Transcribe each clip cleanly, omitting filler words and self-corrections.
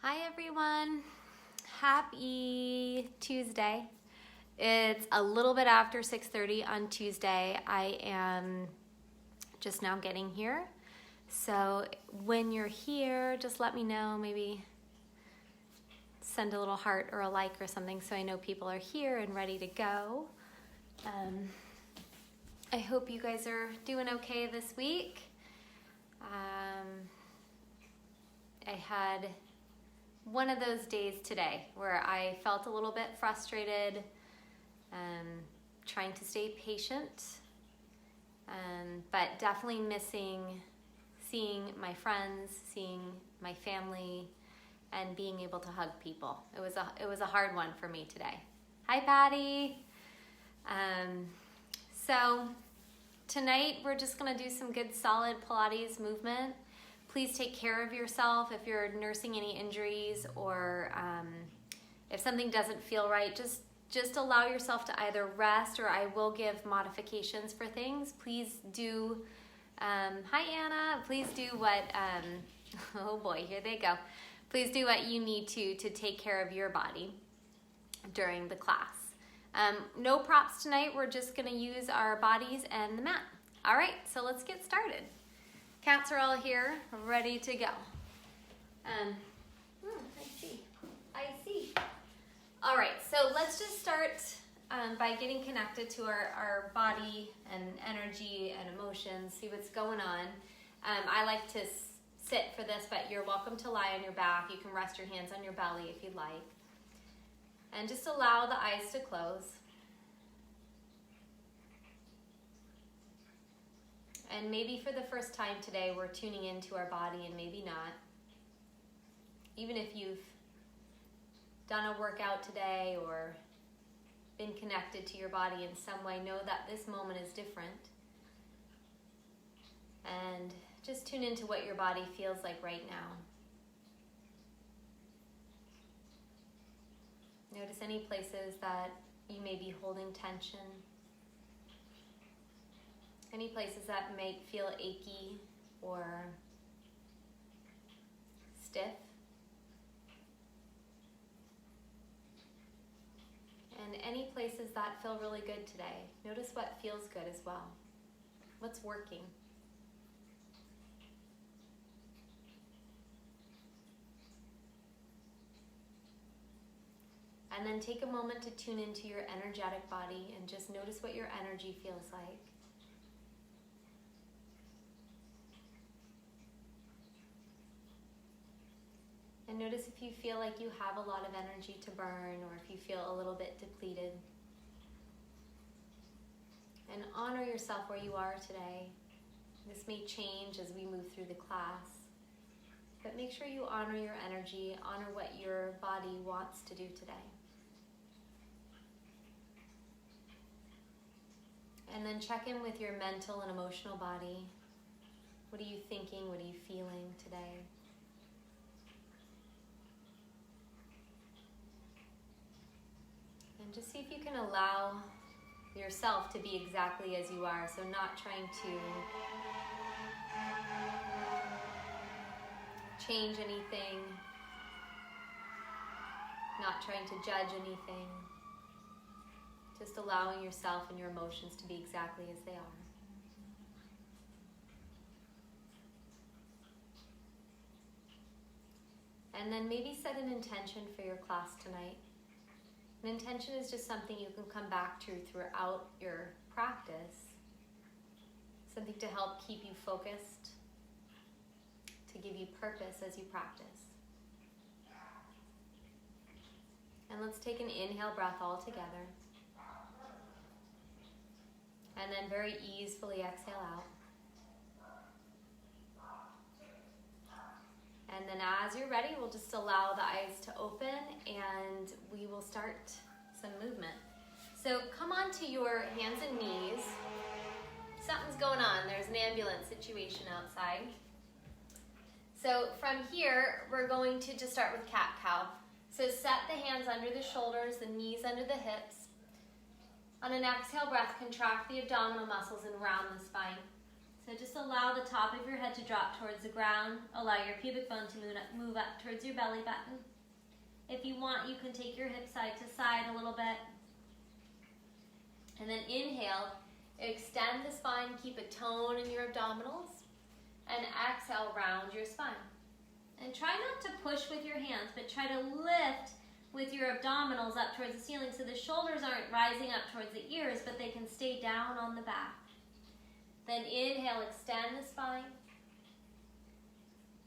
Hi everyone, happy Tuesday. It's a little bit after 6:30 on Tuesday. I am just now getting here. So when you're here, just let me know, maybe send a little heart or a like or something so I know people are here and ready to go. I hope you guys are doing okay this week. I had one of those days today where I felt a little bit frustrated, trying to stay patient, but definitely missing seeing my friends, seeing my family, and being able to hug people. It was a hard one for me today. Hi, Patty. So tonight we're just gonna do some good solid Pilates movement. Please take care of yourself if you're nursing any injuries or if something doesn't feel right, just allow yourself to either rest or I will give modifications for things. Please do, hi Anna, please do what, oh boy, here they go. Please do what you need to take care of your body during the class. No props tonight, we're just gonna use our bodies and the mat. All right, so let's get started. Cats are all here, ready to go. I see. All right, so let's just start by getting connected to our body and energy and emotions, see what's going on. I like to sit for this, but you're welcome to lie on your back. You can rest your hands on your belly if you'd like. And just allow the eyes to close. And maybe for the first time today, we're tuning into our body and maybe not. Even if you've done a workout today or been connected to your body in some way, know that this moment is different. And just tune into what your body feels like right now. Notice any places that you may be holding tension. Any places that may feel achy or stiff. And any places that feel really good today. Notice what feels good as well. What's working. And then take a moment to tune into your energetic body and just notice what your energy feels like. And notice if you feel like you have a lot of energy to burn or if you feel a little bit depleted. And honor yourself where you are today. This may change as we move through the class. But make sure you honor your energy, honor what your body wants to do today. And then check in with your mental and emotional body. What are you thinking? What are you feeling today? And just see if you can allow yourself to be exactly as you are. So not trying to change anything, not trying to judge anything. Just allowing yourself and your emotions to be exactly as they are. And then maybe set an intention for your class tonight. An intention is just something you can come back to throughout your practice. Something to help keep you focused, to give you purpose as you practice. And let's take an inhale breath all together. And then very easily exhale out. And then as you're ready, we'll just allow the eyes to open and we will start some movement. So come onto your hands and knees. Something's going on. There's an ambulance situation outside. So from here, we're going to just start with cat-cow. So set the hands under the shoulders, the knees under the hips. On an exhale breath, contract the abdominal muscles and round the spine. So just allow the top of your head to drop towards the ground. Allow your pubic bone to move up towards your belly button. If you want, you can take your hip side to side a little bit. And then inhale, extend the spine, keep a tone in your abdominals. And exhale, round your spine. And try not to push with your hands, but try to lift with your abdominals up towards the ceiling so the shoulders aren't rising up towards the ears, but they can stay down on the back. Then inhale, extend the spine.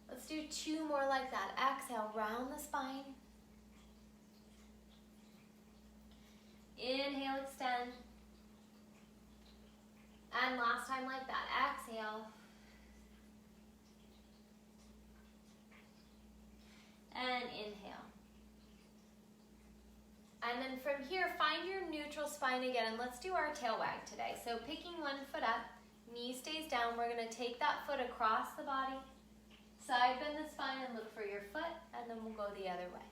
Let's do 2 more like that. Exhale, round the spine. Inhale, extend. And last time like that. Exhale. And inhale. And then from here, find your neutral spine again, and let's do our tail wag today. So picking one foot up, knee stays down. We're going to take that foot across the body, side bend the spine and look for your foot, and then we'll go the other way.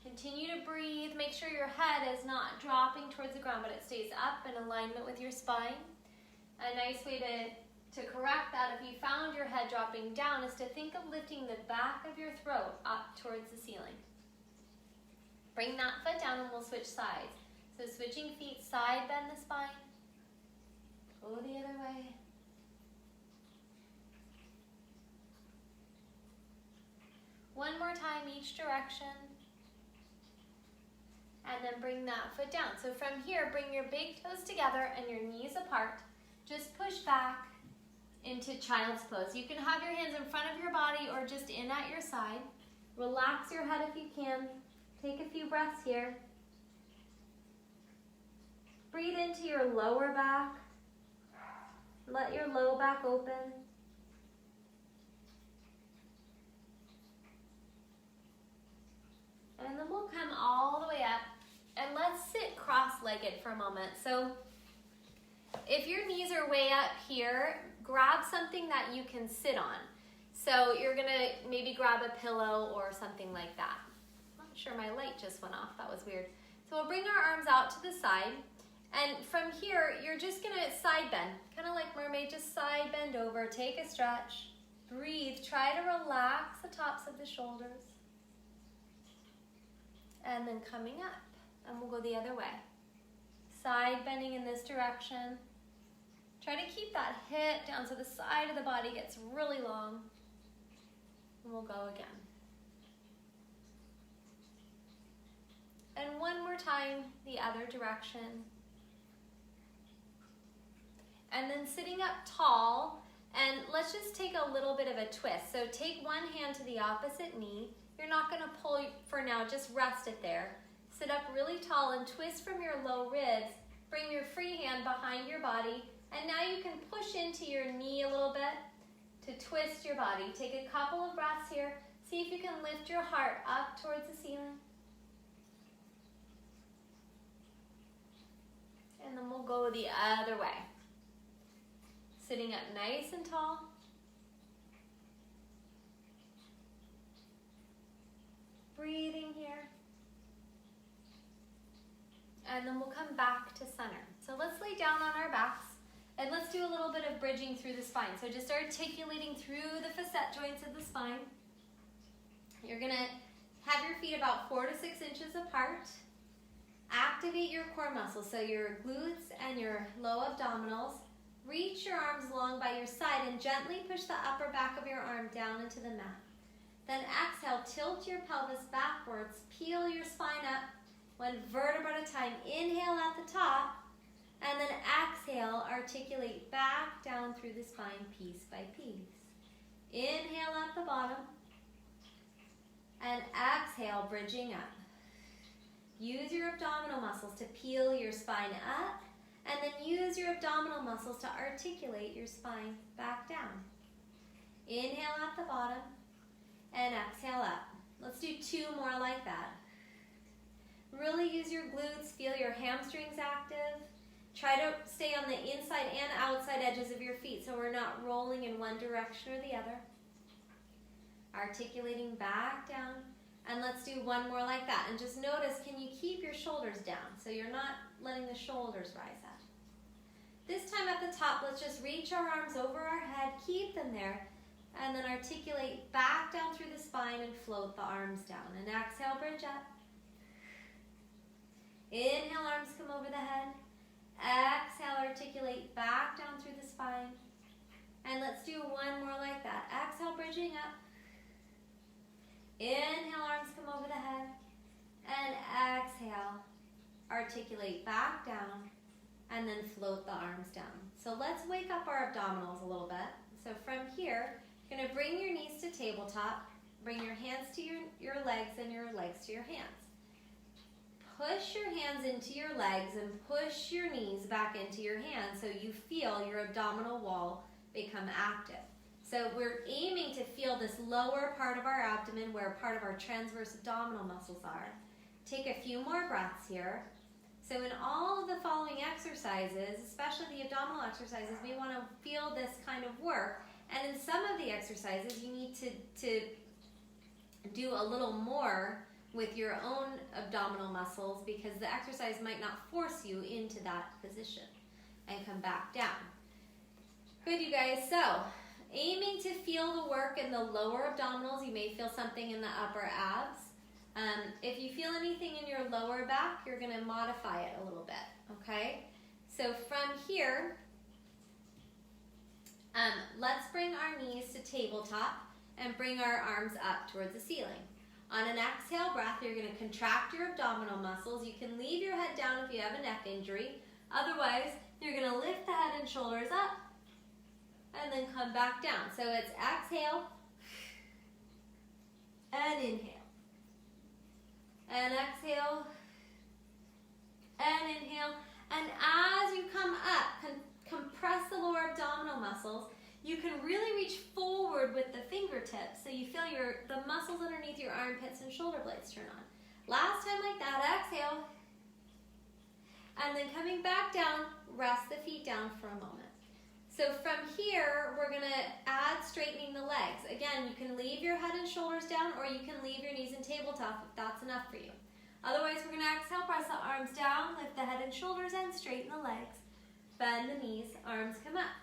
Continue to breathe. Make sure your head is not dropping towards the ground, but it stays up in alignment with your spine. A nice way to correct that, if you found your head dropping down, is to think of lifting the back of your throat up towards the ceiling. Bring that foot down and we'll switch sides. So switching feet, side bend the spine. Go the other way. One more time each direction. And then bring that foot down. So from here, bring your big toes together and your knees apart. Just push back into child's pose. You can have your hands in front of your body or just in at your side. Relax your head if you can. Take a few breaths here. Breathe into your lower back. Let your low back open. And then we'll come all the way up. And let's sit cross-legged for a moment. So if your knees are way up here, grab something that you can sit on. So you're gonna maybe grab a pillow or something like that. I'm not sure, my light just went off, that was weird. So we'll bring our arms out to the side. And from here, you're just gonna side bend, kind of like mermaid, just side bend over, take a stretch, breathe, try to relax the tops of the shoulders. And then coming up, and we'll go the other way. Side bending in this direction. Try to keep that hip down so the side of the body gets really long. And we'll go again. And one more time, the other direction. And then sitting up tall, and let's just take a little bit of a twist. So take one hand to the opposite knee. You're not gonna pull for now, just rest it there. Sit up really tall and twist from your low ribs. Bring your free hand behind your body. And now you can push into your knee a little bit to twist your body. Take a couple of breaths here. See if you can lift your heart up towards the ceiling. And then we'll go the other way. Sitting up nice and tall. Breathing here. And then we'll come back to center. So let's lay down on our backs and let's do a little bit of bridging through the spine. So just articulating through the facet joints of the spine. You're gonna have your feet about 4 to 6 inches apart. Activate your core muscles, so your glutes and your low abdominals. Reach your arms long by your side and gently push the upper back of your arm down into the mat. Then exhale, tilt your pelvis backwards, peel your spine up, one vertebra at a time. Inhale at the top, and then exhale, articulate back down through the spine piece by piece. Inhale at the bottom, and exhale, bridging up. Use your abdominal muscles to peel your spine up, and then use your abdominal muscles to articulate your spine back down. Inhale at the bottom, and exhale up. Let's do 2 more like that. Really use your glutes, feel your hamstrings active. Try to stay on the inside and outside edges of your feet so we're not rolling in one direction or the other. Articulating back down. And let's do 1 more like that. And just notice, can you keep your shoulders down so you're not letting the shoulders rise up? This time at the top, let's just reach our arms over our head, keep them there, and then articulate back down through the spine and float the arms down. And exhale, bridge up. Inhale, arms come over the head. Exhale, articulate back down through the spine. And let's do one more like that. Exhale, bridging up. Inhale, arms come over the head. And exhale, articulate back down. And then float the arms down. So let's wake up our abdominals a little bit. So from here, you're going to bring your knees to tabletop. Bring your hands to your legs and your legs to your hands. Push your hands into your legs and push your knees back into your hands so you feel your abdominal wall become active. So we're aiming to feel this lower part of our abdomen where part of our transverse abdominal muscles are. Take a few more breaths here. So in all of the following exercises, especially the abdominal exercises, we want to feel this kind of work. And in some of the exercises, you need to do a little more with your own abdominal muscles because the exercise might not force you into that position. And come back down. Good, you guys. So aiming to feel the work in the lower abdominals. You may feel something in the upper abs. If you feel anything in your lower back, you're going to modify it a little bit, okay? So from here, let's bring our knees to tabletop and bring our arms up towards the ceiling. On an exhale breath, you're going to contract your abdominal muscles. You can leave your head down if you have a neck injury. Otherwise, you're going to lift the head and shoulders up and then come back down. So it's exhale and inhale. And exhale, and inhale. And as you come up, compress the lower abdominal muscles. You can really reach forward with the fingertips so you feel the muscles underneath your armpits and shoulder blades turn on. Last time like that, exhale. And then coming back down, rest the feet down for a moment. So from here, we're going to add straightening the legs. Again, you can leave your head and shoulders down or you can leave your knees in tabletop if that's enough for you. Otherwise, we're going to exhale, press the arms down, lift the head and shoulders and straighten the legs. Bend the knees, arms come up.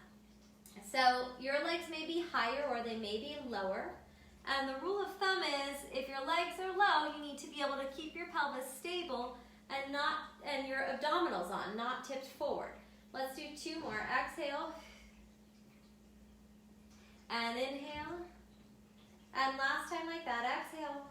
So your legs may be higher or they may be lower. And the rule of thumb is if your legs are low, you need to be able to keep your pelvis stable and your abdominals on, not tipped forward. Let's do two more. Exhale. And inhale. And last time like that, exhale.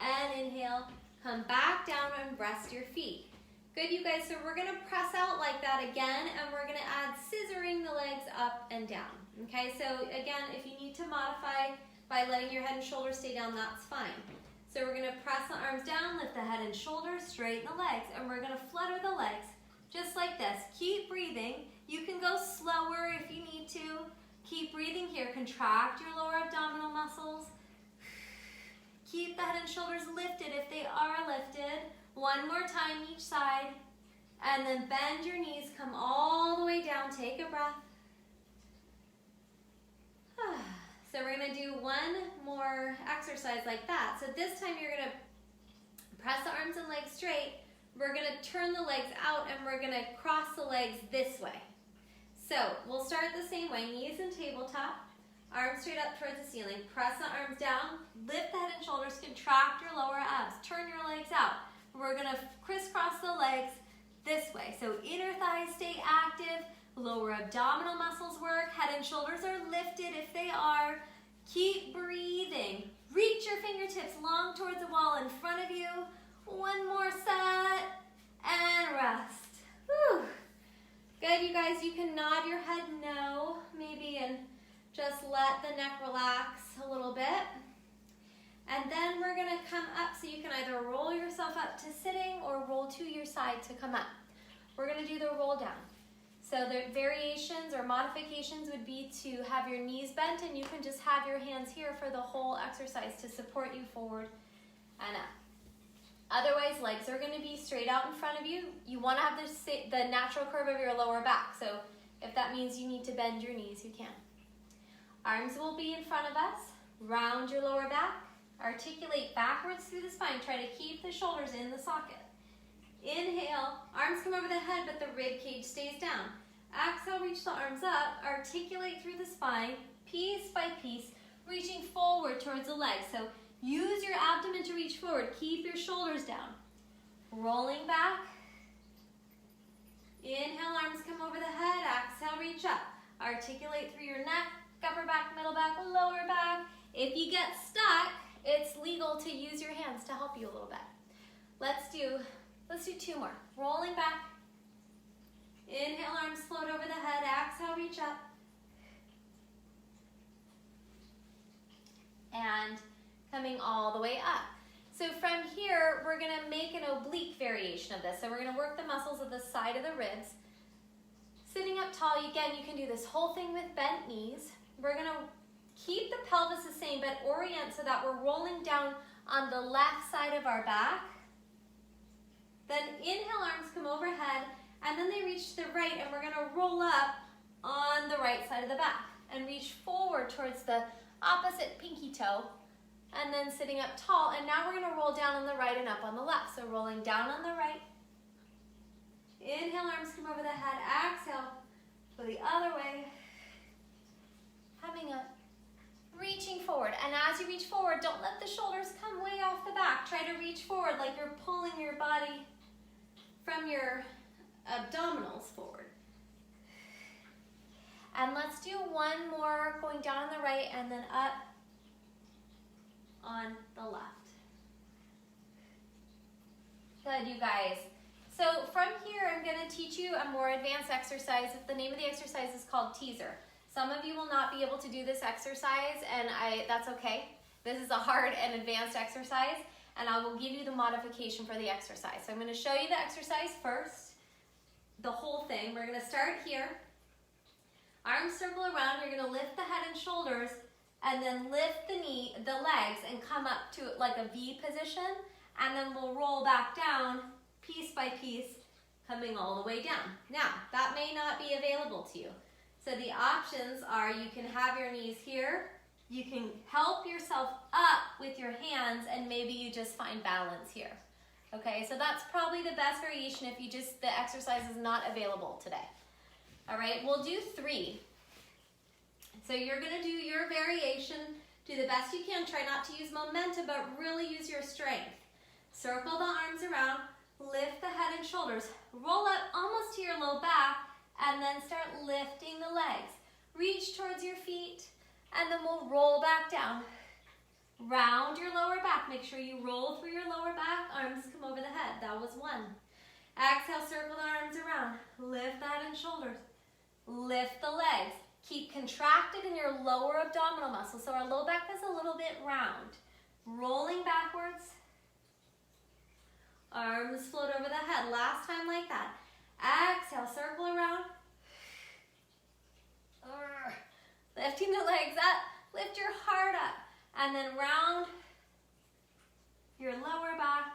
And inhale. Come back down and rest your feet. Good, you guys. So we're going to press out like that again, and we're going to add scissoring the legs up and down. Okay, so again, if you need to modify by letting your head and shoulders stay down, that's fine. So we're going to press the arms down, lift the head and shoulders, straighten the legs, and we're going to flutter the legs just like this. Keep breathing. You can go slower if you need to. Keep breathing here. Contract your lower abdominal muscles. Keep the head and shoulders lifted if they are lifted. One more time each side. And then bend your knees. Come all the way down. Take a breath. So we're going to do one more exercise like that. So this time you're going to press the arms and legs straight. We're going to turn the legs out and we're going to cross the legs this way. So we'll start the same way. Knees in tabletop, arms straight up towards the ceiling. Press the arms down, lift the head and shoulders, contract your lower abs, turn your legs out. We're going to crisscross the legs this way. So inner thighs stay active, lower abdominal muscles work, head and shoulders are lifted if they are. Keep breathing. Reach your fingertips long towards the wall in front of you. One more set and rest. Whew. Good, you guys. You can nod your head no, maybe, and just let the neck relax a little bit. And then we're going to come up so you can either roll yourself up to sitting or roll to your side to come up. We're going to do the roll down. So the variations or modifications would be to have your knees bent, and you can just have your hands here for the whole exercise to support you forward and up. Otherwise, legs are going to be straight out in front of you. You want to have the natural curve of your lower back. So if that means you need to bend your knees, you can. Arms will be in front of us. Round your lower back. Articulate backwards through the spine. Try to keep the shoulders in the socket. Inhale, arms come over the head, but the rib cage stays down. Exhale, reach the arms up, articulate through the spine, piece by piece, reaching forward towards the legs. So use your abdomen to reach forward. Keep your shoulders down. Rolling back. Inhale, arms come over the head. Exhale, reach up. Articulate through your neck, upper back, middle back, lower back. If you get stuck, it's legal to use your hands to help you a little bit. Let's do 2 more. Rolling back. Inhale, arms float over the head. Exhale, reach up. And coming all the way up. So from here, we're gonna make an oblique variation of this. So we're gonna work the muscles of the side of the ribs. Sitting up tall, again, you can do this whole thing with bent knees. We're gonna keep the pelvis the same, but orient so that we're rolling down on the left side of our back. Then inhale, arms come overhead, and then they reach to the right, and we're gonna roll up on the right side of the back and reach forward towards the opposite pinky toe, and then sitting up tall, and now we're gonna roll down on the right and up on the left. So rolling down on the right. Inhale, arms come over the head. Exhale, go the other way. Coming up, reaching forward. And as you reach forward, don't let the shoulders come way off the back. Try to reach forward like you're pulling your body from your abdominals forward. And let's do one more, going down on the right and then up on the left. Good, you guys. So from here, I'm going to teach you a more advanced exercise. The name of the exercise is called teaser. Some of you will not be able to do this exercise, and that's okay. This is a hard and advanced exercise, and I will give you the modification for the exercise. So I'm going to show you the exercise first, the whole thing. We're going to start here. Arms circle around. You're going to lift the head and shoulders, and then lift the legs and come up to like a V position, and then we'll roll back down piece by piece, coming all the way down. Now, that may not be available to you. So the options are you can have your knees here, you can help yourself up with your hands, and maybe you just find balance here. Okay, so that's probably the best variation if the exercise is not available today. All right, we'll do 3. So you're gonna do your variation, do the best you can, try not to use momentum, but really use your strength. Circle the arms around, lift the head and shoulders, roll up almost to your low back, and then start lifting the legs. Reach towards your feet, and then we'll roll back down. Round your lower back. Make sure you roll through your lower back. Arms come over the head. That was 1. Exhale, circle the arms around. Lift the head and shoulders. Lift the legs. Keep contracted in your lower abdominal muscles. So our low back is a little bit round. Rolling backwards. Arms float over the head. Last time like that. Exhale, circle around. Lifting the legs up. Lift your heart up. And then round your lower back.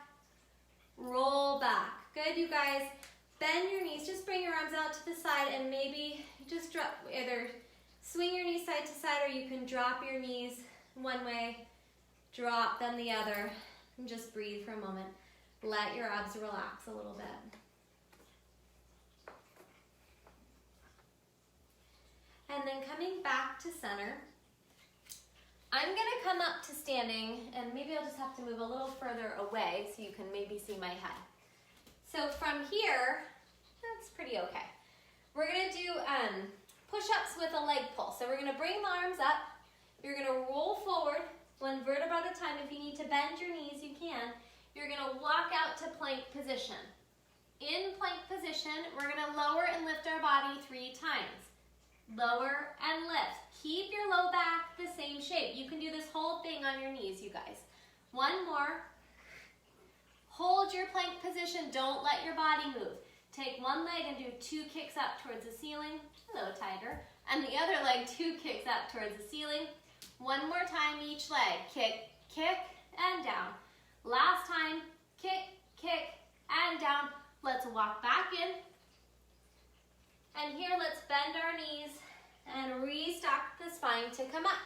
Roll back. Good, you guys. Bend your knees. Just bring your arms out to the side and maybe just drop, either swing your knees side to side, or you can drop your knees one way, drop them the other, and just breathe for a moment. Let your abs relax a little bit. And then coming back to center, I'm gonna come up to standing, and maybe I'll just have to move a little further away so you can maybe see my head. So from here, that's pretty okay. We're gonna do push-ups with a leg pull. So we're gonna bring the arms up. You're gonna roll forward, 1 vertebra at a time. If you need to bend your knees, you can. You're gonna walk out to plank position. In plank position, we're gonna lower and lift our body 3 times. Lower and lift. Keep your low back the same shape. You can do this whole thing on your knees, you guys. 1 more. Hold your plank position. Don't let your body move. Take 1 leg and do 2 kicks up towards the ceiling. Hello, tiger. And the other leg, 2 kicks up towards the ceiling. 1 more time each leg. Kick, kick, and down. Last time, kick, kick, and down. Let's walk back in. And here, let's bend our knees and restock the spine to come up.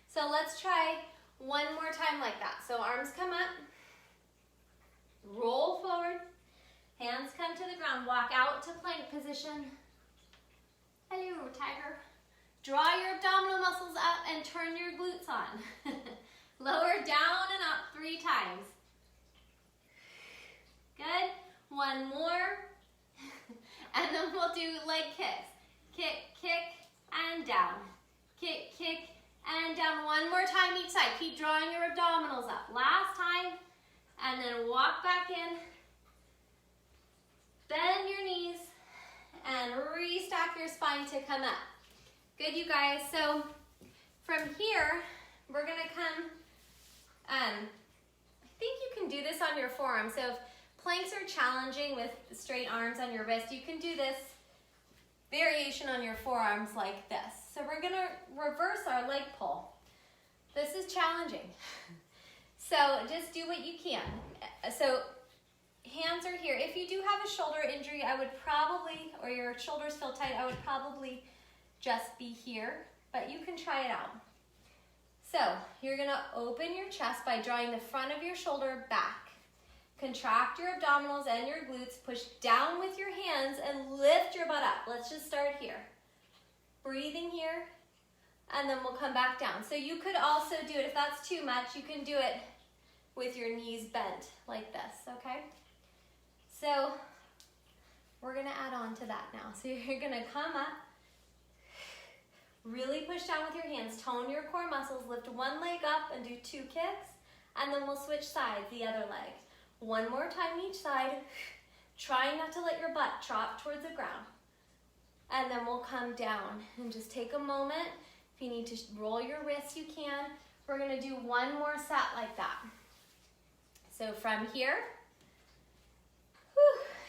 So let's try 1 more time like that. So arms come up, roll forward, Hands come to the ground. Walk out to plank position. Hello, tiger. Draw your abdominal muscles up and turn your glutes on. Lower down and up 3 times. Good. One more. And then we'll do leg kicks. Kick, kick, and down. Kick, kick, and down. One more time each side. Keep drawing your abdominals up. Last time. And then walk back in. Bend your knees. And restack your spine to come up. Good, you guys. So from here, we're going to come, I think you can do this on your forearm. So if planks are challenging with straight arms on your wrist, you can do this variation on your forearms like this. So we're going to reverse our leg pull. This is challenging. So just do what you can. So hands are here. If you do have a shoulder injury, I would probably, or your shoulders feel tight, I would probably just be here, but you can try it out. So you're gonna open your chest by drawing the front of your shoulder back. Contract your abdominals and your glutes, push down with your hands and lift your butt up. Let's just start here. Breathing here, and then we'll come back down. So you could also do it, if that's too much, you can do it with your knees bent like this, okay? So we're gonna add on to that now. So you're gonna come up, really push down with your hands, tone your core muscles, lift one leg up and do 2 kicks, and then we'll switch sides, the other leg. One more time each side. Try not to let your butt drop towards the ground. And then we'll come down and just take a moment. If you need to roll your wrists, you can. We're gonna do one more set like that. So from here,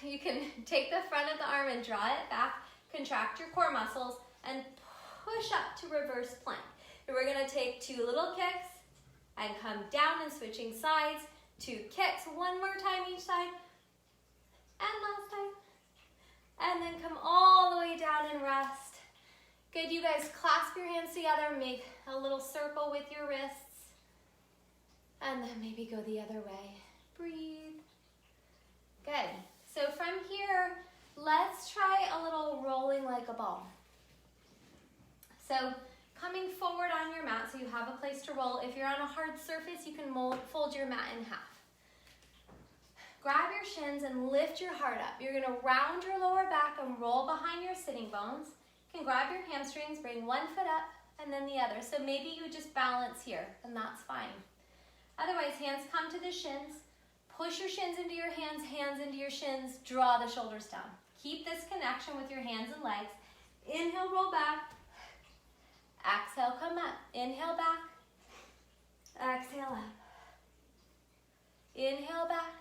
you can take the front of the arm and draw it back, contract your core muscles, and push up to reverse plank. And we're gonna take 2 little kicks and come down and switching sides. 2 kicks, one more time each side, and last time. And then come all the way down and rest. Good, you guys, clasp your hands together, make a little circle with your wrists, and then maybe go the other way. Breathe. Good. So from here, let's try a little rolling like a ball. So coming forward on your mat so you have a place to roll. If you're on a hard surface, you can fold your mat in half. Grab your shins and lift your heart up. You're gonna round your lower back and roll behind your sitting bones. You can grab your hamstrings, bring one foot up and then the other. So maybe you just balance here and that's fine. Otherwise, hands come to the shins. Push your shins into your hands, hands into your shins, draw the shoulders down. Keep this connection with your hands and legs. Inhale, roll back. Exhale, come up. Inhale back. Exhale up. Inhale back.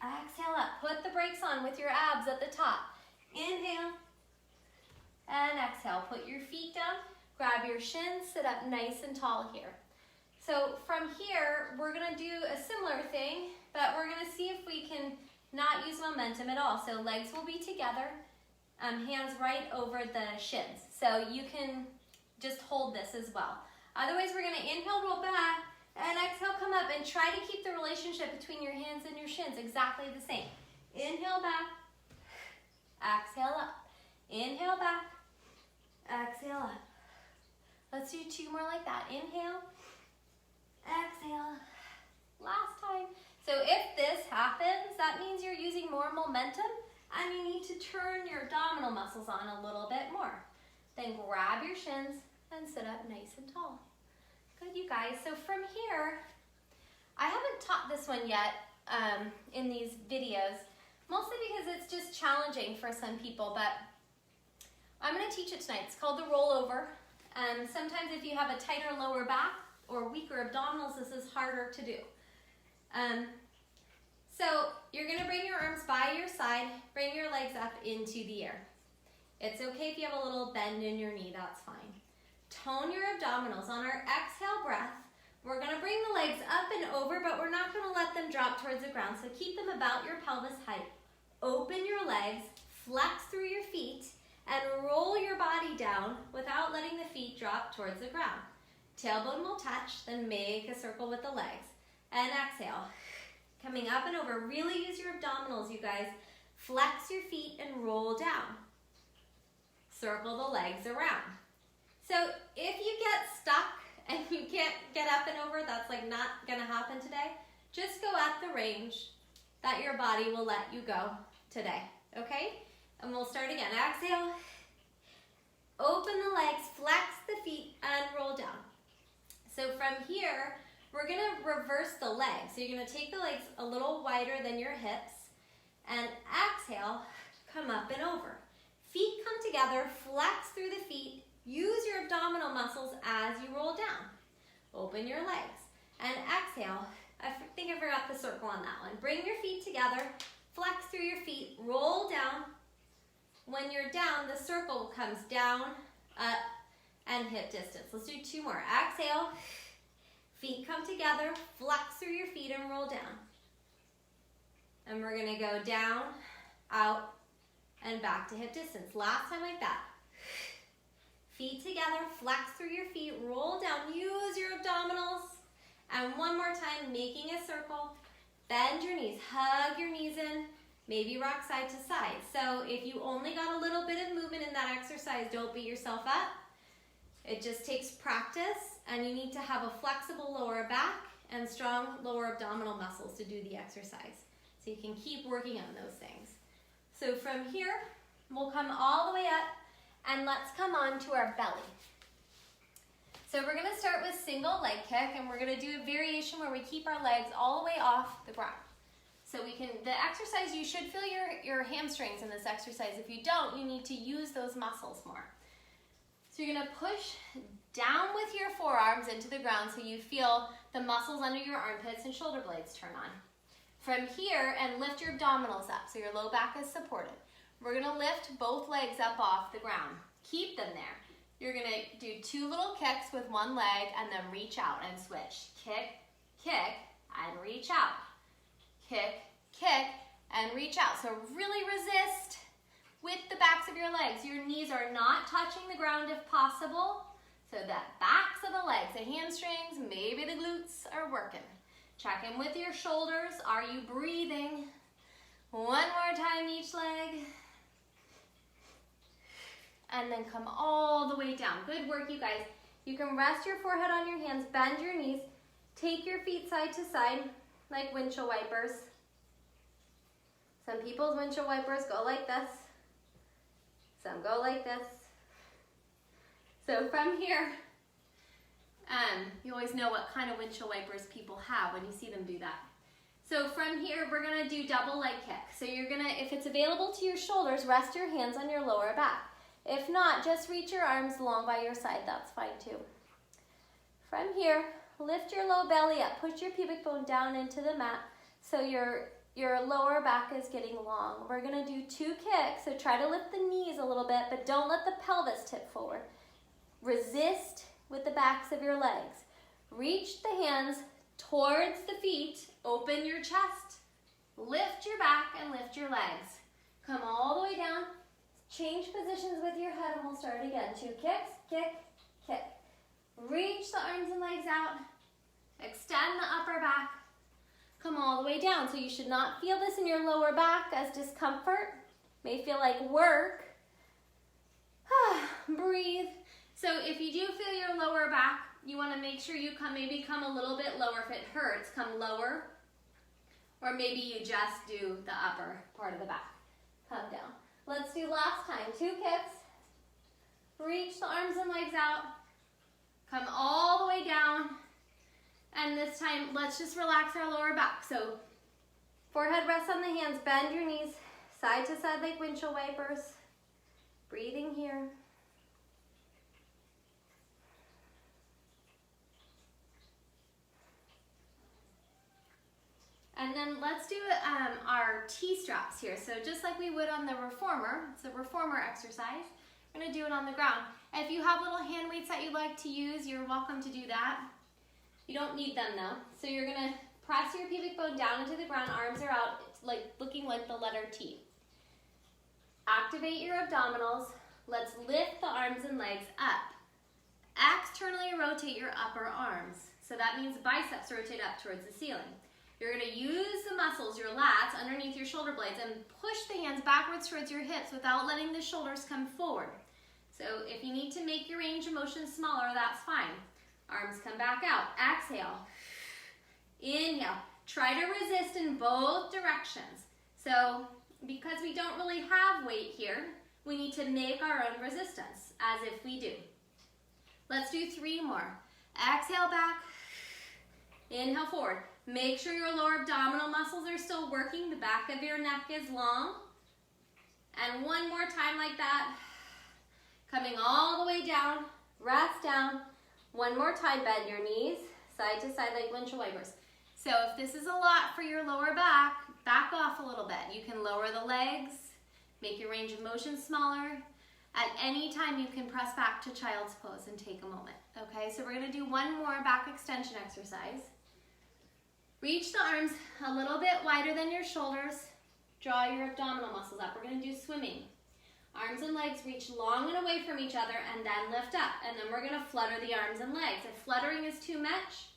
Exhale up. Put the brakes on with your abs at the top. Inhale. And exhale. Put your feet down. Grab your shins. Sit up nice and tall here. So from here, we're going to do a similar thing, but we're going to see if we can not use momentum at all. So legs will be together. Hands right over the shins. So you can just hold this as well. Otherwise, we're going to inhale, roll back, and exhale, come up, and try to keep the relationship between your hands and your shins exactly the same. Inhale back, exhale up. Inhale back, exhale up. Let's do 2 more like that. Inhale, exhale. Last time. So if this happens, that means you're using more momentum and you need to turn your abdominal muscles on a little bit more. Then grab your shins and sit up nice and tall. Good, you guys. So from here, I haven't taught this one yet in these videos, mostly because it's just challenging for some people, but I'm going to teach it tonight. It's called the rollover. Sometimes if you have a tighter lower back or weaker abdominals, this is harder to do. So you're going to bring your arms by your side, bring your legs up into the air. It's okay if you have a little bend in your knee, that's fine. Tone your abdominals. On our exhale breath, we're going to bring the legs up and over, but we're not going to let them drop towards the ground. So keep them about your pelvis height. Open your legs, flex through your feet, and roll your body down without letting the feet drop towards the ground. Tailbone will touch, then make a circle with the legs. And exhale. Coming up and over. Really use your abdominals, you guys. Flex your feet and roll down. Circle the legs around. So if you get stuck and you can't get up and over, that's like not gonna happen today. Just go at the range that your body will let you go today, okay? And we'll start again. Exhale. Open the legs, flex the feet, and roll down. So from here, we're gonna reverse the legs. So you're gonna take the legs a little wider than your hips, and exhale, come up and over. Feet come together, flex through the feet, use your abdominal muscles as you roll down. Open your legs, and exhale. I think I forgot the circle on that one. Bring your feet together, flex through your feet, roll down. When you're down, the circle comes down, up, and hip distance. Let's do 2 more. Exhale, feet come together, flex through your feet and roll down. And we're gonna go down, out, and back to hip distance. Last time like that. Feet together, flex through your feet, roll down, use your abdominals. And one more time, making a circle. Bend your knees, hug your knees in, maybe rock side to side. So if you only got a little bit of movement in that exercise, don't beat yourself up. It just takes practice, and you need to have a flexible lower back and strong lower abdominal muscles to do the exercise. So you can keep working on those things. So from here, we'll come all the way up, and let's come on to our belly. So we're gonna start with single leg kick, and we're gonna do a variation where we keep our legs all the way off the ground. So we can, the exercise, you should feel your hamstrings in this exercise. If you don't, you need to use those muscles more. So you're gonna push down with your forearms into the ground so you feel the muscles under your armpits and shoulder blades turn on. From here, and lift your abdominals up so your low back is supported. We're gonna lift both legs up off the ground. Keep them there. You're gonna do 2 little kicks with one leg and then reach out and switch. Kick, kick, and reach out. Kick, kick, and reach out. So really resist with the backs of your legs. Your knees are not touching the ground if possible. So that backs of the legs, the hamstrings, maybe the glutes are working. Check in with your shoulders. Are you breathing? One more time each leg. And then come all the way down. Good work, you guys. You can rest your forehead on your hands, bend your knees, take your feet side to side like windshield wipers. Some people's windshield wipers go like this. Some go like this. So from here, you always know what kind of windshield wipers people have when you see them do that. So from here, we're gonna do double leg kick. So you're gonna, if it's available to your shoulders, rest your hands on your lower back. If not, just reach your arms along by your side, that's fine too. From here, lift your low belly up, push your pubic bone down into the mat so your lower back is getting long. We're gonna do 2 kicks, so try to lift the knees a little bit, but don't let the pelvis tip forward. Resist with the backs of your legs. Reach the hands towards the feet, open your chest, lift your back and lift your legs. Come all the way down. Change positions with your head and we'll start again. 2 kicks, kick, kick. Reach the arms and legs out. Extend the upper back. Come all the way down. So you should not feel this in your lower back as discomfort. May feel like work. Breathe. So if you do feel your lower back, you want to make sure you maybe come a little bit lower. If it hurts, come lower. Or maybe you just do the upper part of the back. Come down. Let's do last time. 2 kicks. Reach the arms and legs out. Come all the way down. And this time, let's just relax our lower back. So forehead rests on the hands. Bend your knees side to side like windshield wipers. Breathing here. And then let's do our T-straps here. So just like we would on the reformer, it's a reformer exercise. We're gonna do it on the ground. If you have little hand weights that you'd like to use, you're welcome to do that. You don't need them though. So you're gonna press your pubic bone down into the ground, arms are out, like looking like the letter T. Activate your abdominals. Let's lift the arms and legs up. Externally rotate your upper arms. So that means biceps rotate up towards the ceiling. You're gonna use the muscles, your lats, underneath your shoulder blades and push the hands backwards towards your hips without letting the shoulders come forward. So if you need to make your range of motion smaller, that's fine. Arms come back out. Exhale. Inhale. Try to resist in both directions. So because we don't really have weight here, we need to make our own resistance, as if we do. Let's do 3 more. Exhale back. Inhale forward. Make sure your lower abdominal muscles are still working. The back of your neck is long. And one more time like that. Coming all the way down. Rest down. One more time. Bend your knees. Side to side like windshield wipers. So if this is a lot for your lower back, back off a little bit. You can lower the legs. Make your range of motion smaller. At any time you can press back to child's pose and take a moment. Okay, so we're gonna do one more back extension exercise. Reach the arms a little bit wider than your shoulders. Draw your abdominal muscles up. We're gonna do swimming. Arms and legs reach long and away from each other and then lift up. And then we're gonna flutter the arms and legs. If fluttering is too much,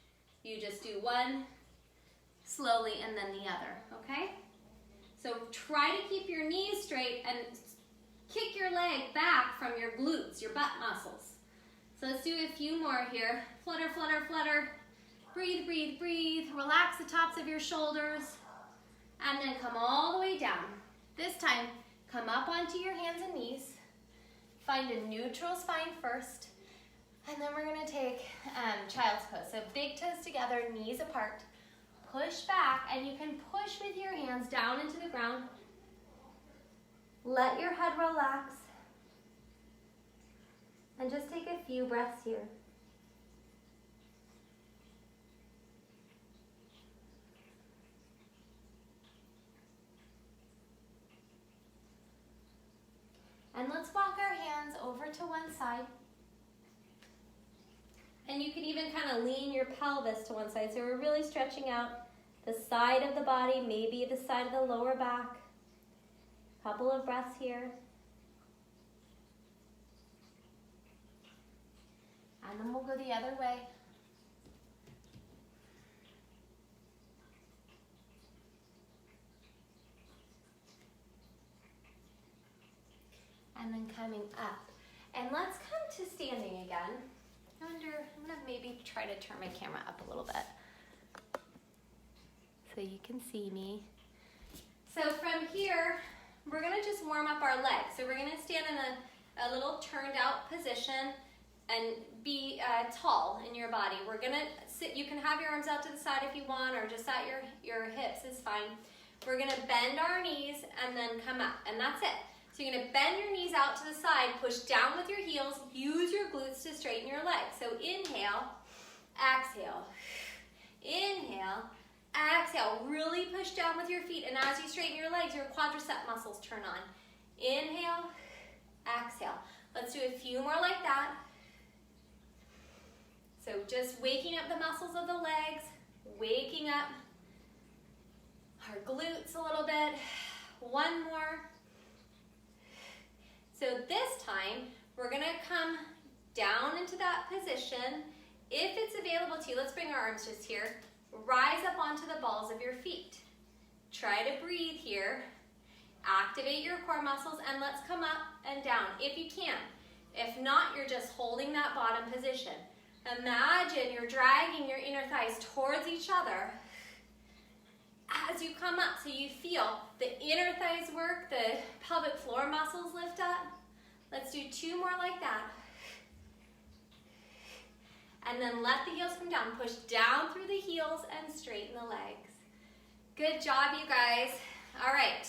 you just do one slowly and then the other, okay? So try to keep your knees straight and kick your leg back from your glutes, your butt muscles. So let's do a few more here. Flutter, flutter, flutter. Breathe, breathe, breathe. Relax the tops of your shoulders. And then come all the way down. This time, come up onto your hands and knees. Find a neutral spine first. And then we're gonna take child's pose. So big toes together, knees apart. Push back, and you can push with your hands down into the ground. Let your head relax. And just take a few breaths here. And let's walk our hands over to one side. And you can even kind of lean your pelvis to one side. So we're really stretching out the side of the body, maybe the side of the lower back. Couple of breaths here. And then we'll go the other way. And then coming up. And let's come to standing again. I'm gonna maybe try to turn my camera up a little bit so you can see me. So from here, we're gonna just warm up our legs. So we're gonna stand in a little turned out position and be tall in your body. We're gonna sit, you can have your arms out to the side if you want, or just at your hips is fine. We're gonna bend our knees and then come up, and that's it. So you're gonna bend your knees out to the side, push down with your heels, use your glutes to straighten your legs. So inhale, exhale, inhale, exhale. Really push down with your feet, and as you straighten your legs, your quadricep muscles turn on. Inhale, exhale. Let's do a few more like that. So just waking up the muscles of the legs, waking up our glutes a little bit. One more. So this time, we're gonna come down into that position. If it's available to you, let's bring our arms just here. Rise up onto the balls of your feet. Try to breathe here. Activate your core muscles, and let's come up and down if you can. If not, you're just holding that bottom position. Imagine you're dragging your inner thighs towards each other as you come up, so you feel the inner thighs work, the pelvic floor muscles lift up. Let's do 2 more like that. And then let the heels come down. Push down through the heels and straighten the legs. Good job, you guys. All right,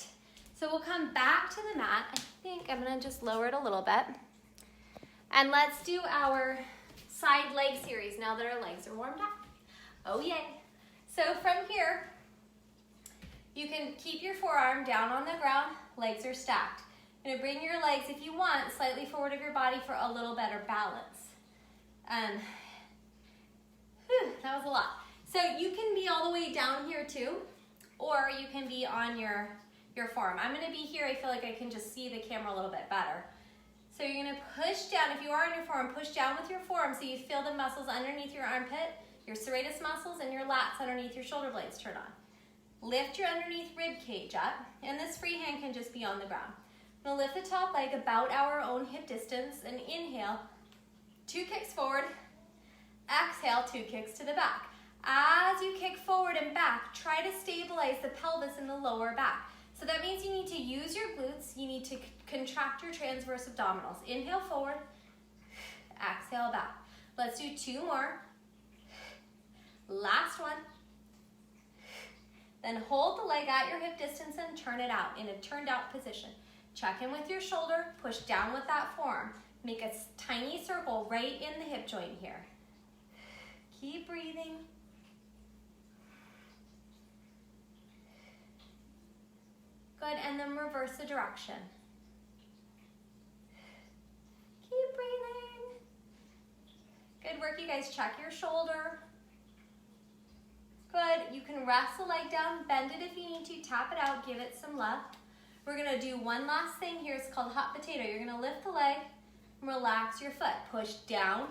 so we'll come back to the mat. I think I'm gonna just lower it a little bit. And let's do our side leg series now that our legs are warmed up. Oh yay. So from here, you can keep your forearm down on the ground, legs are stacked. You're gonna bring your legs, if you want, slightly forward of your body for a little better balance. That was a lot. So you can be all the way down here too, or you can be on your forearm. I'm gonna be here, I feel like I can just see the camera a little bit better. So you're gonna push down, if you are on your forearm, push down with your forearm so you feel the muscles underneath your armpit, your serratus muscles, and your lats underneath your shoulder blades turn on. Lift your underneath rib cage up, and this free hand can just be on the ground. We'll lift the top leg about our own hip distance and inhale, 2 kicks forward, exhale, 2 kicks to the back. As you kick forward and back, try to stabilize the pelvis in the lower back. So that means you need to use your glutes, you need to contract your transverse abdominals. Inhale forward, exhale back. Let's do 2 more. Last one. Then hold the leg at your hip distance and turn it out in a turned out position. Check in with your shoulder, push down with that forearm. Make a tiny circle right in the hip joint here. Keep breathing. Good, and then reverse the direction. Keep breathing. Good work, you guys. Check your shoulder. Good, you can rest the leg down, bend it if you need to, tap it out, give it some love. We're gonna do one last thing here, it's called hot potato. You're gonna lift the leg, relax your foot, push down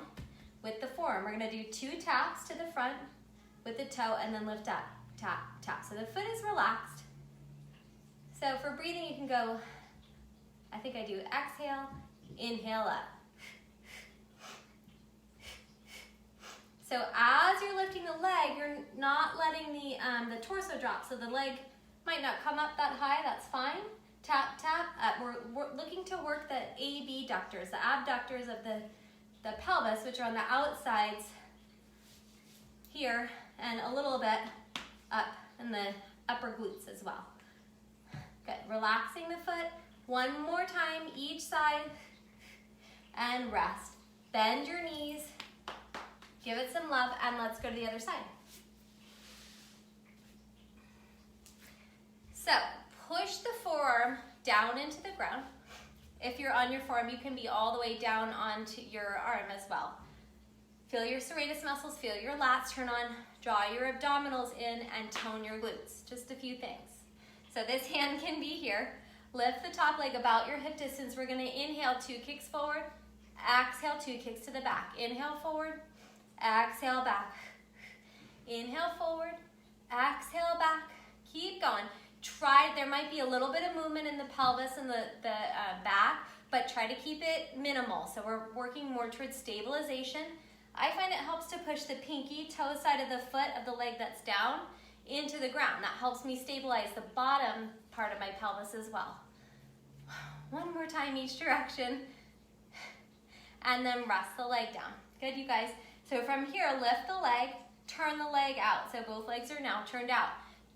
with the forearm. We're gonna do 2 taps to the front with the toe and then lift up, tap, tap. So the foot is relaxed. So for breathing, you can go, I think I do exhale, inhale up. So as you're lifting the leg, you're not letting the torso drop. So the leg might not come up that high, that's fine. Tap, tap, we're looking to work the abductors, the abductors of the pelvis, which are on the outsides here and a little bit up in the upper glutes as well. Good, relaxing the foot. One more time each side and rest. Bend your knees, give it some love, and let's go to the other side. So push the forearm down into the ground. If you're on your forearm, you can be all the way down onto your arm as well. Feel your serratus muscles, feel your lats turn on, draw your abdominals in, and tone your glutes. Just a few things. So this hand can be here. Lift the top leg about your hip distance. We're gonna inhale, 2 kicks forward. Exhale, 2 kicks to the back. Inhale forward, exhale back. Inhale forward, exhale back. Keep going. Try, there might be a little bit of movement in the pelvis and the back, but try to keep it minimal. So we're working more towards stabilization. I find it helps to push the pinky toe side of the foot of the leg that's down into the ground. That helps me stabilize the bottom part of my pelvis as well. One more time each direction. And then rest the leg down. Good, you guys. So from here, lift the leg, turn the leg out. So both legs are now turned out.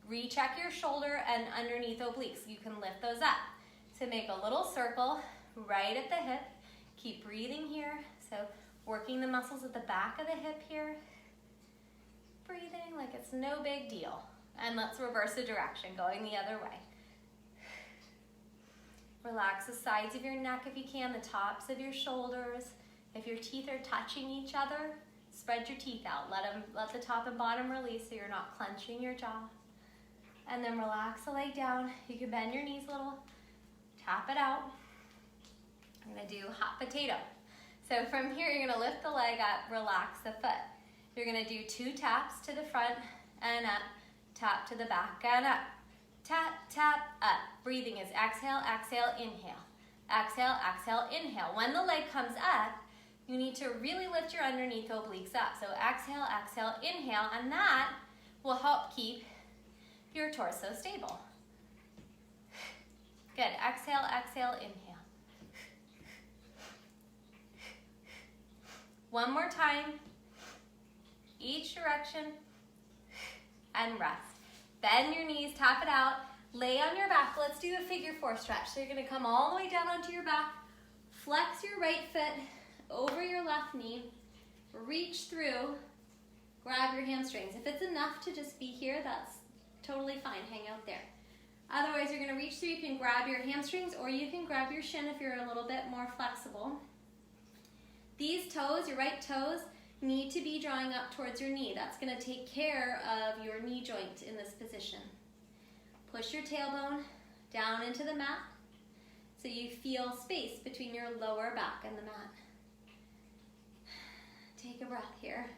Recheck your shoulder and underneath obliques. You can lift those up. So make a little circle right at the hip. Keep breathing here. So working the muscles at the back of the hip here. Breathing like it's no big deal. And let's reverse the direction, going the other way. Relax the sides of your neck if you can, the tops of your shoulders. If your teeth are touching each other, spread your teeth out. Let the top and bottom release so you're not clenching your jaw. And then relax the leg down. You can bend your knees a little, tap it out. I'm gonna do hot potato. So from here, you're gonna lift the leg up, relax the foot. You're gonna do 2 taps to the front and up, tap to the back and up. Tap, tap, up. Breathing is exhale, exhale, inhale. Exhale, exhale, inhale. When the leg comes up, you need to really lift your underneath obliques up. So exhale, exhale, inhale, and that will help keep your torso stable. Good, exhale, exhale, inhale. One more time, each direction, and rest. Bend your knees, tap it out, lay on your back. Let's do a figure 4 stretch. So you're gonna come all the way down onto your back, flex your right foot over your left knee, reach through, grab your hamstrings. If it's enough to just be here, that's totally fine, hang out there. Otherwise, you're gonna reach through, you can grab your hamstrings or you can grab your shin if you're a little bit more flexible. These toes, your right toes, need to be drawing up towards your knee. That's gonna take care of your knee joint in this position. Push your tailbone down into the mat so you feel space between your lower back and the mat. Take a breath here.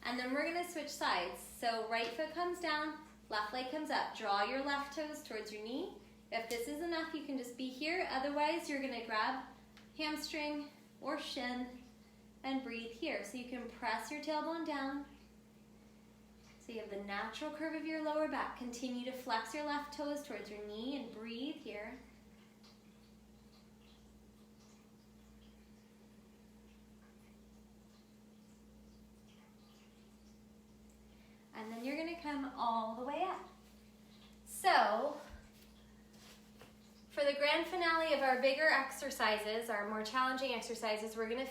And then we're gonna switch sides. So right foot comes down, left leg comes up. Draw your left toes towards your knee. If this is enough, you can just be here. Otherwise, you're gonna grab hamstring or shin and breathe here. So you can press your tailbone down. So you have the natural curve of your lower back. Continue to flex your left toes towards your knee and breathe here. And then you're gonna come all the way up. So, for the grand finale of our bigger exercises, our more challenging exercises, we're gonna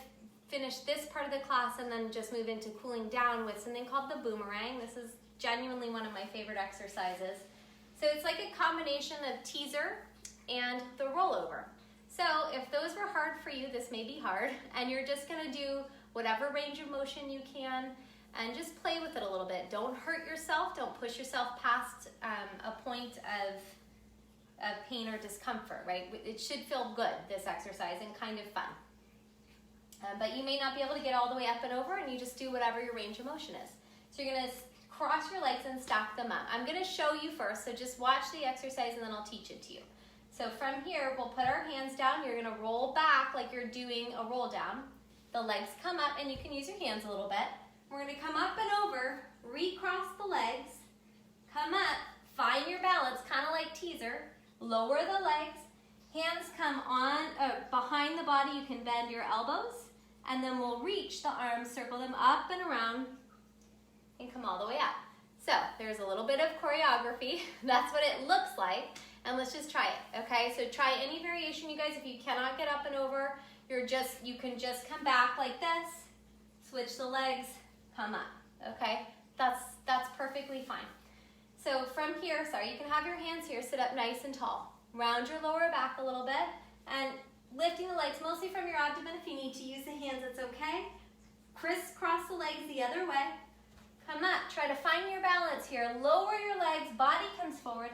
finish this part of the class and then just move into cooling down with something called the boomerang. This is genuinely one of my favorite exercises. So it's like a combination of teaser and the rollover. So if those were hard for you, this may be hard, and you're just gonna do whatever range of motion you can and just play with it a little bit. Don't hurt yourself, don't push yourself past a point of pain or discomfort, right? It should feel good, this exercise, and kind of fun. But you may not be able to get all the way up and over, and you just do whatever your range of motion is. So you're gonna cross your legs and stack them up. I'm gonna show you first, so just watch the exercise and then I'll teach it to you. So from here, we'll put our hands down. You're gonna roll back like you're doing a roll down. The legs come up, and you can use your hands a little bit. We're gonna come up and over, recross the legs, come up, find your balance, kind of like teaser, lower the legs, hands come on behind the body. You can bend your elbows, and then we'll reach the arms, circle them up and around, and come all the way up. So there's a little bit of choreography. That's what it looks like, and let's just try it, okay? So try any variation, you guys. If you cannot get up and over, you can just come back like this, switch the legs, come up, okay? That's perfectly fine. So from here, you can have your hands here, sit up nice and tall. Round your lower back a little bit, and lifting the legs mostly from your abdomen. If you need to use the hands, it's okay. Crisscross the legs the other way. Come up, try to find your balance here. Lower your legs, body comes forward.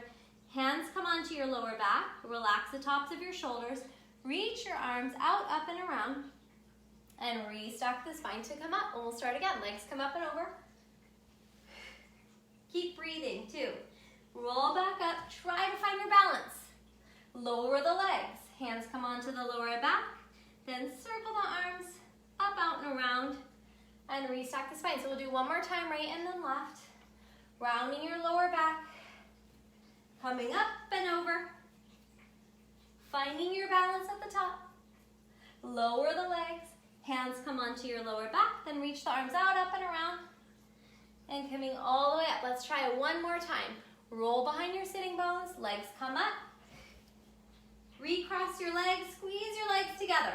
Hands come onto your lower back. Relax the tops of your shoulders. Reach your arms out, up and around. And restack the spine to come up. And we'll start again. Legs come up and over. Keep breathing too. Roll back up. Try to find your balance. Lower the legs. Hands come onto the lower back. Then circle the arms up, out, and around. And restack the spine. So we'll do one more time, right and then left. Rounding your lower back. Coming up and over. Finding your balance at the top. Lower the legs. Hands come onto your lower back. Then reach the arms out, up, and around. And coming all the way up. Let's try it one more time. Roll behind your sitting bones. Legs come up. Recross your legs. Squeeze your legs together.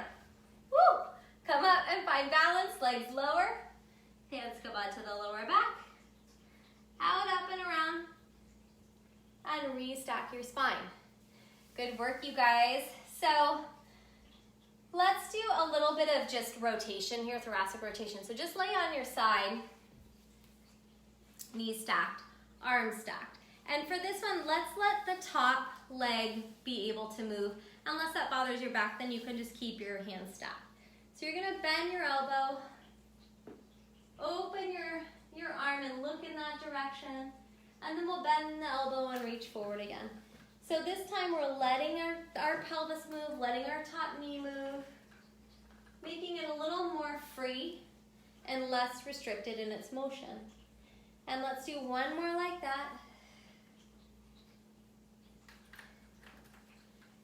Woo! Come up and find balance. Legs lower. Hands come onto the lower back. Out, up, and around. And restack your spine. Good work, you guys. So let's do a little bit of just rotation here, thoracic rotation. So just lay on your side, knees stacked, arms stacked. And for this one, let's let the top leg be able to move. Unless that bothers your back, then you can just keep your hands stacked. So you're gonna bend your elbow, open your arm and look in that direction, and then we'll bend the elbow and reach forward again. So this time we're letting our pelvis move, letting our top knee move, making it a little more free and less restricted in its motion. And let's do one more like that.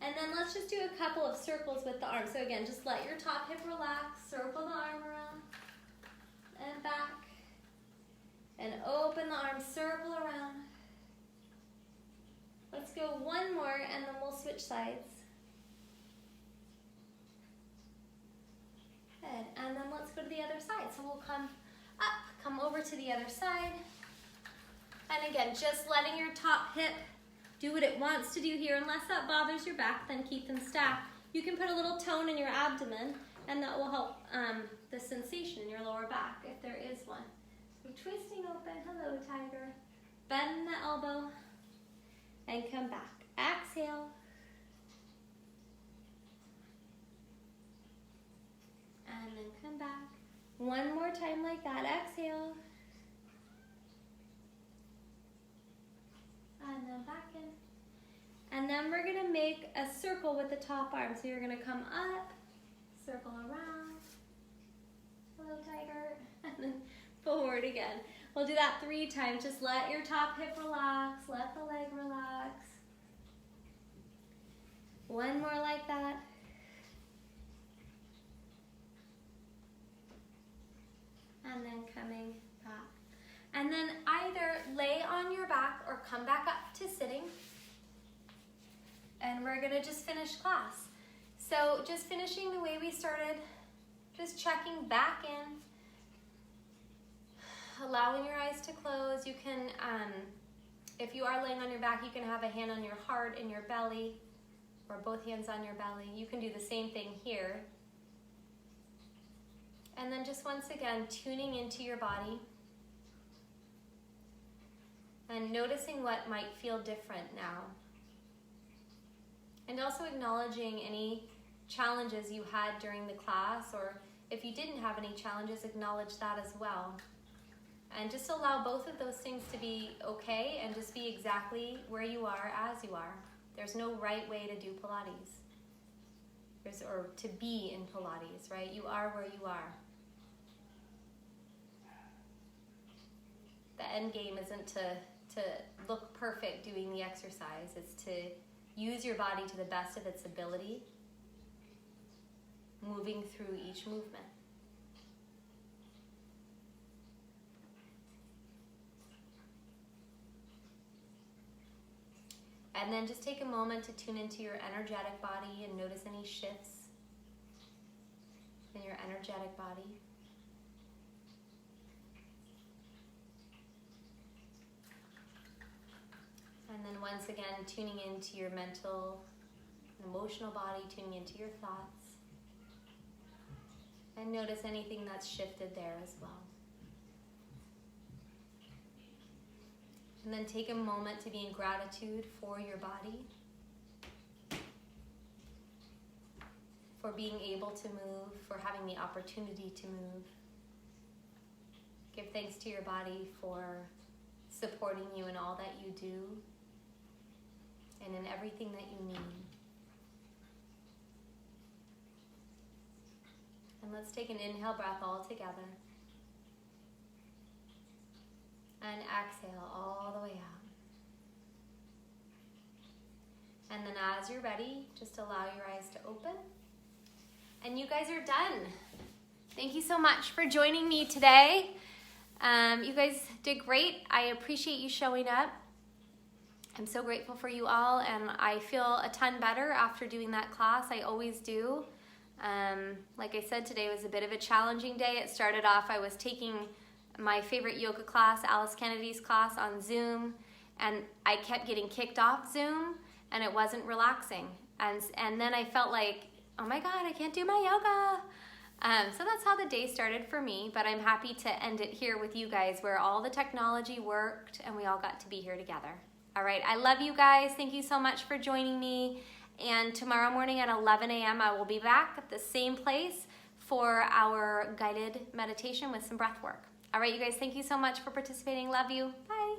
And then let's just do a couple of circles with the arm. So again, just let your top hip relax, circle the arm around and back, and open the arm, circle around. Let's go one more and then we'll switch sides. Good, and then let's go to the other side. So we'll come up, come over to the other side. And again, just letting your top hip do what it wants to do here. Unless that bothers your back, then keep them stacked. You can put a little tone in your abdomen, and that will help the sensation in your lower back, if there is one. So twisting open, hello tiger. Bend the elbow, and come back. Exhale. And then come back. One more time like that, exhale. And then we're gonna make a circle with the top arm. So you're gonna come up, circle around, a little tighter, and then forward again. We'll do that 3 times. Just let your top hip relax, let the leg relax. One more like that. And then coming back. And then either lay on your back or come back up to sitting. And we're gonna just finish class. So just finishing the way we started, just checking back in, allowing your eyes to close. You can, if you are laying on your back, you can have a hand on your heart and your belly, or both hands on your belly. You can do the same thing here. And then just once again, tuning into your body and noticing what might feel different now. And also acknowledging any challenges you had during the class, or if you didn't have any challenges, acknowledge that as well. And just allow both of those things to be okay and just be exactly where you are as you are. There's no right way to do Pilates. Or to be in Pilates, right? You are where you are. The end game isn't to look perfect doing the exercise. It's to use your body to the best of its ability, moving through each movement. And then just take a moment to tune into your energetic body and notice any shifts in your energetic body. And then once again, tuning into your mental and emotional body, tuning into your thoughts. And notice anything that's shifted there as well. And then take a moment to be in gratitude for your body, for being able to move, for having the opportunity to move. Give thanks to your body for supporting you in all that you do and in everything that you need. And let's take an inhale breath all together. And exhale all the way out. And then as you're ready, just allow your eyes to open. And you guys are done. Thank you so much for joining me today. You guys did great. I appreciate you showing up. I'm so grateful for you all, and I feel a ton better after doing that class. I always do. Like I said, today was a bit of a challenging day. It started off, I was taking my favorite yoga class, Alice Kennedy's class, on Zoom, and I kept getting kicked off Zoom, and it wasn't relaxing. And then I felt like, oh my God, I can't do my yoga. So that's how the day started for me, but I'm happy to end it here with you guys where all the technology worked and we all got to be here together. All right, I love you guys. Thank you so much for joining me. And tomorrow morning at 11 a.m. I will be back at the same place for our guided meditation with some breath work. All right, you guys, thank you so much for participating. Love you. Bye.